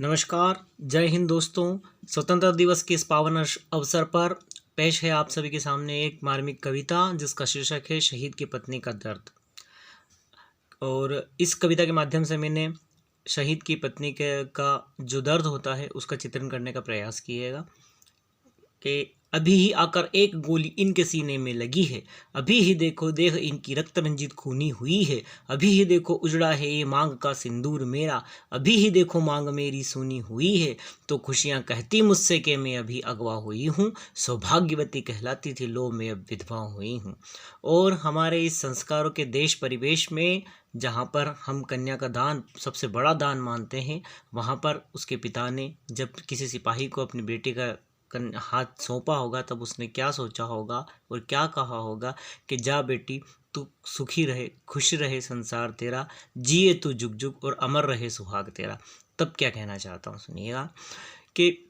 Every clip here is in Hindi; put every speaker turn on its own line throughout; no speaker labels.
नमस्कार, जय हिंद दोस्तों। स्वतंत्रता दिवस के इस पावन अवसर पर पेश है आप सभी के सामने एक मार्मिक कविता जिसका शीर्षक है शहीद की पत्नी का दर्द। और इस कविता के माध्यम से मैंने शहीद की पत्नी के का जो दर्द होता है उसका चित्रण करने का प्रयास किएगा कि अभी ही आकर एक गोली इनके सीने में लगी है, अभी ही देखो देह इनकी रक्त रंजित खूनी हुई है, अभी ही देखो उजड़ा है ये मांग का सिंदूर मेरा, अभी ही देखो मांग मेरी सूनी हुई है। तो खुशियां कहती मुझसे कि मैं अभी अगवा हुई हूँ, सौभाग्यवती कहलाती थी लो मैं अब विधवा हुई हूँ। और हमारे इस संस्कारों के देश परिवेश में जहाँ पर हम कन्या का दान सबसे बड़ा दान मानते हैं, वहाँ पर उसके पिता ने जब किसी सिपाही को अपनी बेटी का हाथ सौंपा होगा तब उसने क्या सोचा होगा और क्या कहा होगा कि जा बेटी तू सुखी रहे, खुश रहे संसार तेरा, जिए तू जुग जुग और अमर रहे सुहाग तेरा। तब क्या कहना चाहता हूँ सुनिएगा कि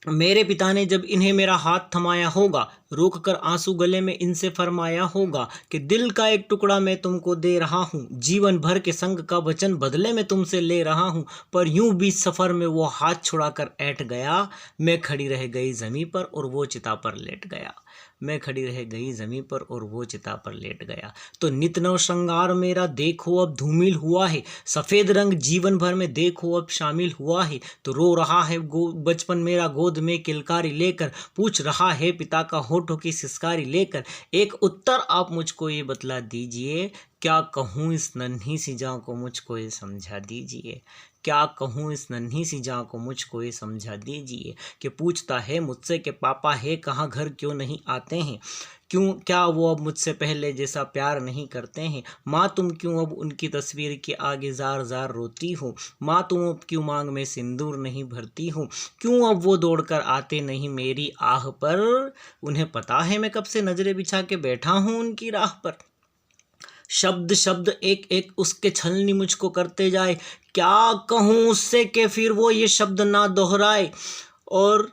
मेरे पिता ने जब इन्हें मेरा हाथ थमाया होगा, रोक कर आंसू गले में इनसे फरमाया होगा कि दिल का एक टुकड़ा मैं तुमको दे रहा हूँ, जीवन भर के संग का वचन बदले में तुमसे ले रहा हूँ। पर यूं बीच सफ़र में वो हाथ छुड़ाकर ऐठ गया, मैं खड़ी रह गई ज़मीं पर और वो चिता पर लेट गया। मैं खड़ी रह गई ज़मीं पर और वो चिता पर लेट गया। तो नित नव श्रृंगार मेरा देखो अब धूमिल हुआ है, सफ़ेद रंग जीवन भर में देखो अब शामिल हुआ है। तो रो रहा है बचपन मेरा गोद में किलकारी लेकर, पूछ रहा है पिता का होठों की सिसकारी लेकर। एक उत्तर आप मुझको ये बतला दीजिए, क्या कहूँ इस नन्ही सी जान को मुझको ये समझा दीजिए। क्या कहूँ इस नन्ही सी जान को मुझको ये समझा दीजिए। कि पूछता है मुझसे कि पापा है कहाँ, घर क्यों नहीं आते हैं, क्यों क्या वो अब मुझसे पहले जैसा प्यार नहीं करते हैं। माँ तुम क्यों अब उनकी तस्वीर के आगे जार जार रोती हो, माँ तुम अब क्यों मांग में सिंदूर नहीं भरती हो, क्यों अब वो दौड़कर आते नहीं मेरी आह पर। उन्हें पता है मैं कब से नजरें बिछा के बैठा हूँ उनकी राह पर। शब्द शब्द एक एक उसके छलनी मुझको करते जाए, क्या कहूँ उससे कि फिर वो ये शब्द ना दोहराए। और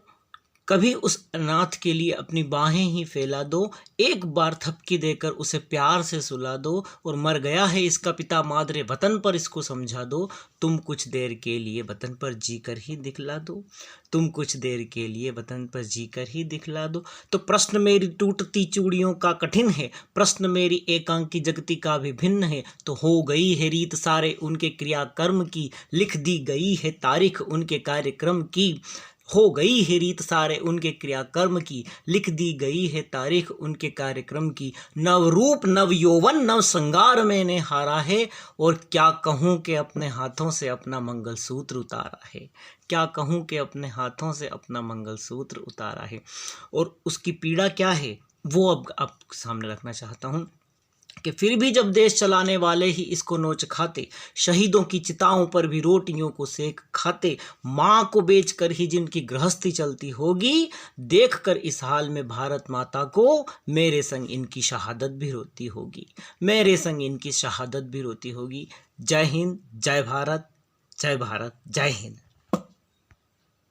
कभी उस अनाथ के लिए अपनी बाहें ही फैला दो, एक बार थपकी देकर उसे प्यार से सुला दो। और मर गया है इसका पिता मादरे वतन पर इसको समझा दो, तुम कुछ देर के लिए वतन पर जी कर ही दिखला दो, तुम कुछ देर के लिए वतन पर जी कर ही दिखला दो। तो प्रश्न मेरी टूटती चूड़ियों का कठिन है, प्रश्न मेरी एकांकी जगती का भी भिन्न है। तो हो गई है रीत सारे उनके क्रियाकर्म की, लिख दी गई है तारीख उनके कार्यक्रम की। हो गई है रीत सारे उनके क्रियाकर्म की, लिख दी गई है तारीख उनके कार्यक्रम की। नव रूप नव यौवन नव श्रृंगार मैंने हारा है, और क्या कहूँ कि अपने हाथों से अपना मंगलसूत्र उतारा है, क्या कहूँ कि अपने हाथों से अपना मंगलसूत्र उतारा है। और उसकी पीड़ा क्या है वो अब आप सामने रखना चाहता हूँ कि फिर भी जब देश चलाने वाले ही इसको नोच खाते, शहीदों की चिताओं पर भी रोटियों को सेक खाते, माँ को बेचकर ही जिनकी गृहस्थी चलती होगी, देखकर इस हाल में भारत माता को मेरे संग इनकी शहादत भी रोती होगी, मेरे संग इनकी शहादत भी रोती होगी। जय हिंद, जय भारत, जय भारत, जय हिंद।